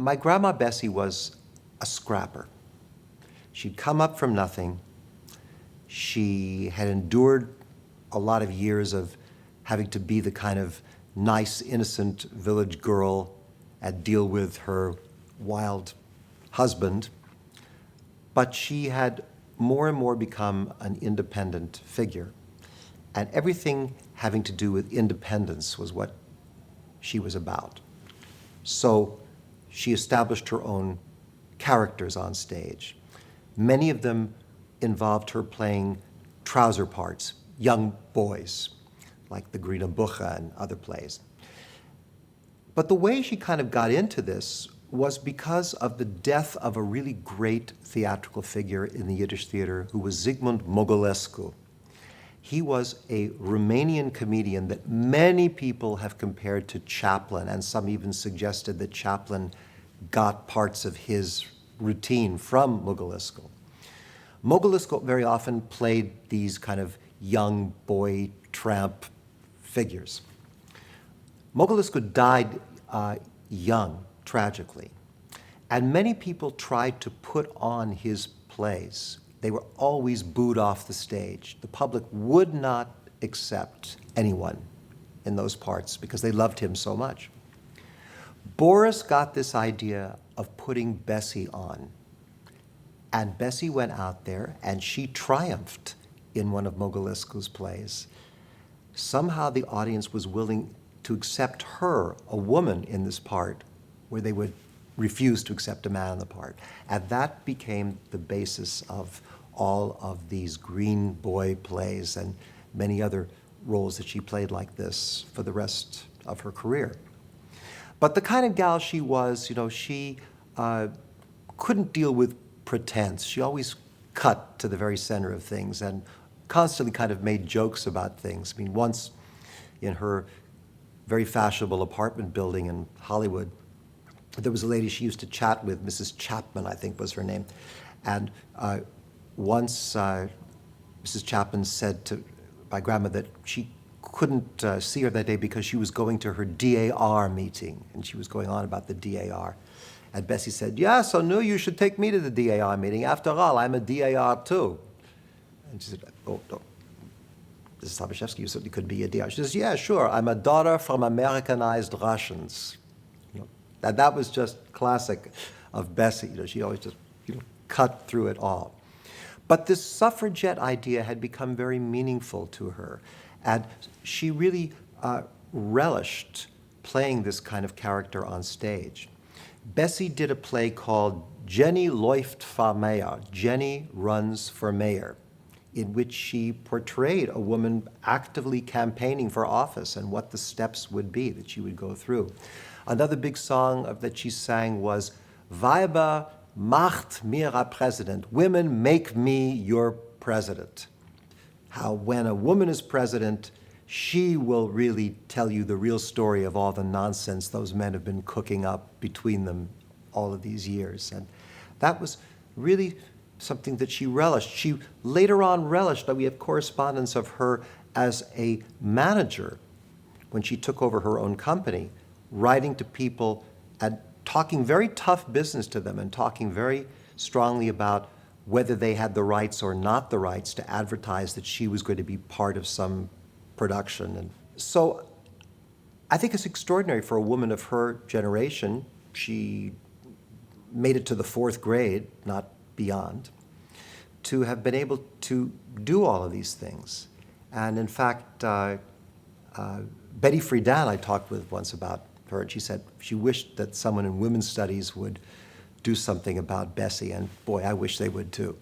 My grandma Bessie was a scrapper. She'd come up from nothing. She had endured a lot of years of having to be the kind of nice, innocent village girl and deal with her wild husband. But she had more and more become an independent figure. And everything having to do with independence was what she was about. So she established her own characters on stage. Many of them involved her playing trouser parts, young boys, like the Grüne Buche and other plays. But the way she kind of got into this was because of the death of a really great theatrical figure in the Yiddish theater who was Zygmunt Mogilescu. He was a Romanian comedian that many people have compared to Chaplin, and some even suggested that Chaplin got parts of his routine from Mogilescu. Mogilescu very often played these kind of young boy tramp figures. Mogilescu died young, tragically, and many people tried to put on his plays. They were always booed off the stage. The public would not accept anyone in those parts because they loved him so much. Boris got this idea of putting Bessie on, and Bessie went out there and she triumphed in one of Mogilescu's plays. Somehow the audience was willing to accept her, a woman, in this part, where they would refuse to accept a man in the part. And that became the basis of all of these green boy plays and many other roles that she played like this for the rest of her career. But the kind of gal she was, she couldn't deal with pretense. She always cut to the very center of things and constantly kind of made jokes about things. I mean, once in her very fashionable apartment building in Hollywood, there was a lady she used to chat with, Mrs. Chapman, I think was her name. And once Mrs. Chapman said to my grandma that she couldn't see her that day because she was going to her DAR meeting, and she was going on about the DAR. And Bessie said, "Yeah, so no, you should take me to the DAR meeting. After all, I'm a DAR too." And she said, "Oh, no. Mrs. Thomashefskys, you certainly could be a DAR." She says, "Yeah, sure, I'm a daughter from Americanized Russians." And that was just classic of Bessie. She always just cut through it all. But this suffragette idea had become very meaningful to her. And she really relished playing this kind of character on stage. Bessie did a play called Jenny läuft für Mayor, Jenny Runs for Mayor, in which she portrayed a woman actively campaigning for office and what the steps would be that she would go through. Another big song that she sang was Weiber macht mir a President, women make me your president. How when a woman is president, she will really tell you the real story of all the nonsense those men have been cooking up between them all of these years. And that was really something that she relished. She later on relished that we have correspondence of her as a manager when she took over her own company, writing to people and talking very tough business to them and talking very strongly about whether they had the rights or not the rights to advertise that she was going to be part of some production. And so I think it's extraordinary for a woman of her generation. She made it to the 4th grade, not beyond, to have been able to do all of these things. And in fact, Betty Friedan I talked with once about her, and she said she wished that someone in women's studies would do something about Bessie, and boy, I wish they would too.